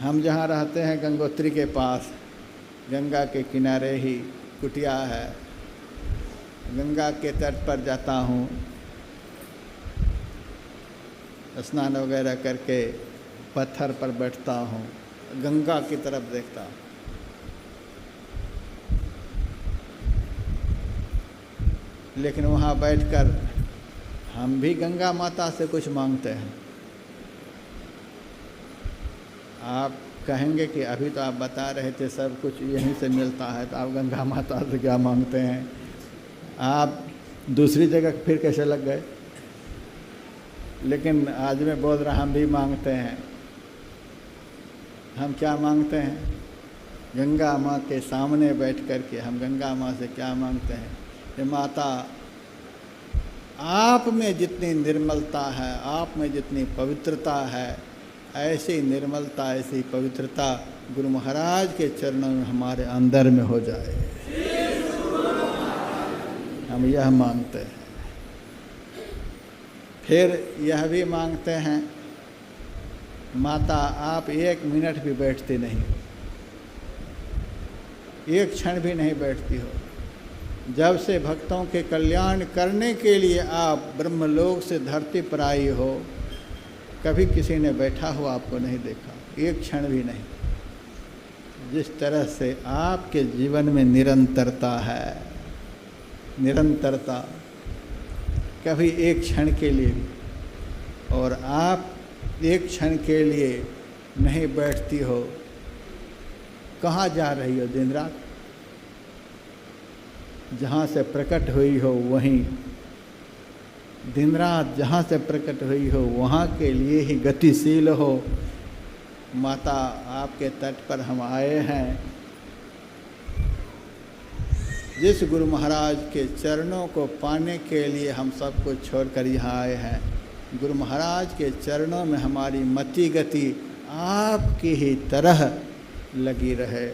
हम जहाँ रहते हैं गंगोत्री के पास, गंगा के किनारे ही कुटिया है। गंगा के तट पर जाता हूँ, स्नान वगैरह करके पत्थर पर बैठता हूँ, गंगा की तरफ देखता हूँ। लेकिन वहाँ बैठकर हम भी गंगा माता से कुछ मांगते हैं। आप कहेंगे कि अभी तो आप बता रहे थे सब कुछ यहीं से मिलता है, तो आप गंगा माता से क्या मांगते हैं? आप दूसरी जगह फिर कैसे लग गए? लेकिन आज मैं बोल रहा, हम भी मांगते हैं। हम क्या मांगते हैं? गंगा माँ के सामने बैठ कर के हम गंगा माँ से क्या मांगते हैं कि माता, आप में जितनी निर्मलता है, आप में जितनी पवित्रता है, ऐसी निर्मलता, ऐसी पवित्रता गुरु महाराज के चरणों में हमारे अंदर में हो जाए। हम यह मांगते हैं। फिर यह भी मांगते हैं, माता आप 1 मिनट भी बैठती नहीं, एक क्षण भी नहीं बैठती हो। जब से भक्तों के कल्याण करने के लिए आप ब्रह्मलोक से धरती पर आई हो, कभी किसी ने बैठा हुआ आपको नहीं देखा, एक क्षण भी नहीं। जिस तरह से आपके जीवन में निरंतरता है, निरंतरता, कभी एक क्षण के लिए भी, और आप एक क्षण के लिए नहीं बैठती हो, कहाँ जा रही हो दिन रात? जहाँ से प्रकट हुई हो वहीं, दिन रात जहाँ से प्रकट हुई हो वहाँ के लिए ही गतिशील हो। माता आपके तट पर हम आए हैं। जिस गुरु महाराज के चरणों को पाने के लिए हम सब कुछ छोड़कर यहाँ आए हैं, गुरु महाराज के चरणों में हमारी मति गति आपकी ही तरह लगी रहे,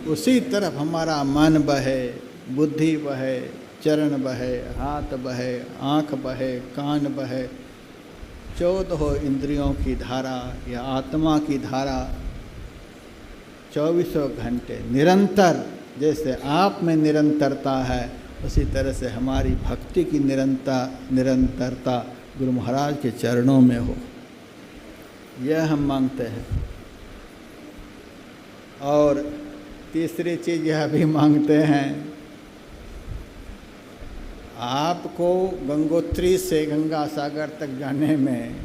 उसी तरफ हमारा मन बहे, बुद्धि बहे, चरण बहे, हाथ बहे, आँख बहे, कान बहे, 14 इंद्रियों की धारा या आत्मा की धारा 24 घंटे निरंतर, जैसे आप में निरंतरता है उसी तरह से हमारी भक्ति की निरंतरता गुरु महाराज के चरणों में हो, यह हम मांगते हैं। और तीसरी चीज़ यह भी मांगते हैं, आपको गंगोत्री से गंगा सागर तक जाने में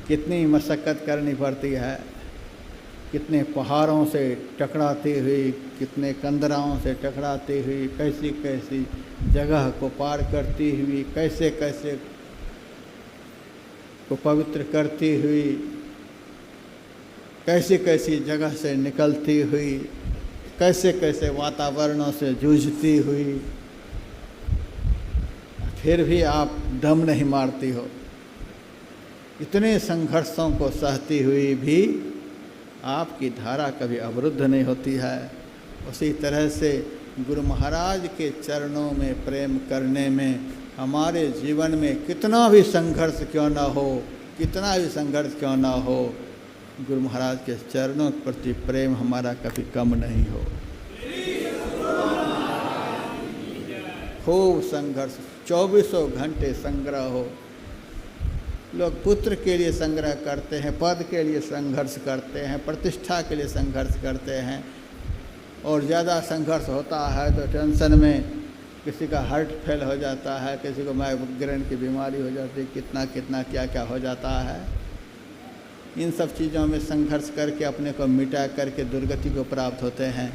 कितनी मशक्क़त करनी पड़ती है, कितने पहाड़ों से टकराती हुई, कितने कंदराओं से टकराती हुई, कैसी कैसी जगह को पार करती हुई, कैसे कैसे को पवित्र करती हुई, कैसी कैसी जगह से निकलती हुई, कैसे कैसे वातावरणों से जूझती हुई, फिर भी आप दम नहीं मारती हो। इतने संघर्षों को सहती हुई भी आपकी धारा कभी अवरुद्ध नहीं होती है। उसी तरह से गुरु महाराज के चरणों में प्रेम करने में हमारे जीवन में कितना भी संघर्ष क्यों ना हो, कितना भी संघर्ष क्यों ना हो, गुरु महाराज के चरणों के प्रति प्रेम हमारा कभी कम नहीं हो। खूब संघर्ष, 24 घंटे संग्रह हो। लोग पुत्र के लिए संग्रह करते हैं, पद के लिए संघर्ष करते हैं, प्रतिष्ठा के लिए संघर्ष करते हैं, और ज़्यादा संघर्ष होता है तो टेंशन में किसी का हार्ट फेल हो जाता है, किसी को माइग्रेन की बीमारी हो जाती है, कितना कितना क्या क्या हो जाता है। इन सब चीज़ों में संघर्ष करके अपने को मिटा करके दुर्गति को प्राप्त होते हैं।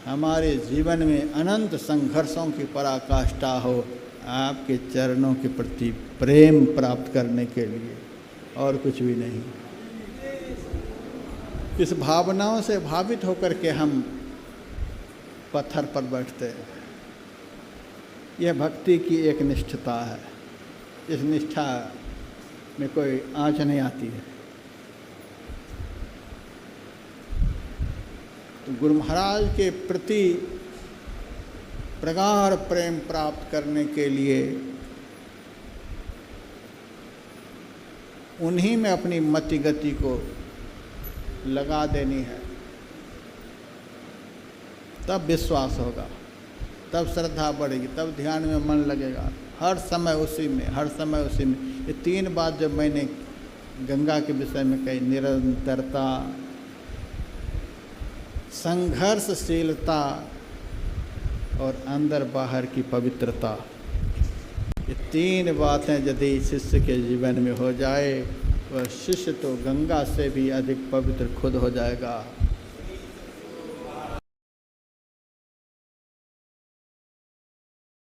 हमारे जीवन में अनंत संघर्षों की पराकाष्ठा हो आपके चरणों के प्रति प्रेम प्राप्त करने के लिए, और कुछ भी नहीं। इस भावनाओं से भावित होकर के हम पत्थर पर बैठते हैं। यह भक्ति की एक निष्ठता है। इस निष्ठा में कोई आँच नहीं आती है। तो गुरु महाराज के प्रति प्रगाढ़ प्रेम प्राप्त करने के लिए उन्हीं में अपनी मति गति को लगा देनी है, तब विश्वास होगा, तब श्रद्धा बढ़ेगी, तब ध्यान में मन लगेगा, हर समय उसी में, हर समय उसी में। ये 3 बात जब मैंने गंगा के विषय में कही, निरंतरता, संघर्षशीलता और अंदर बाहर की पवित्रता, ये 3 बातें यदि शिष्य के जीवन में हो जाए, वह शिष्य तो गंगा से भी अधिक पवित्र खुद हो जाएगा।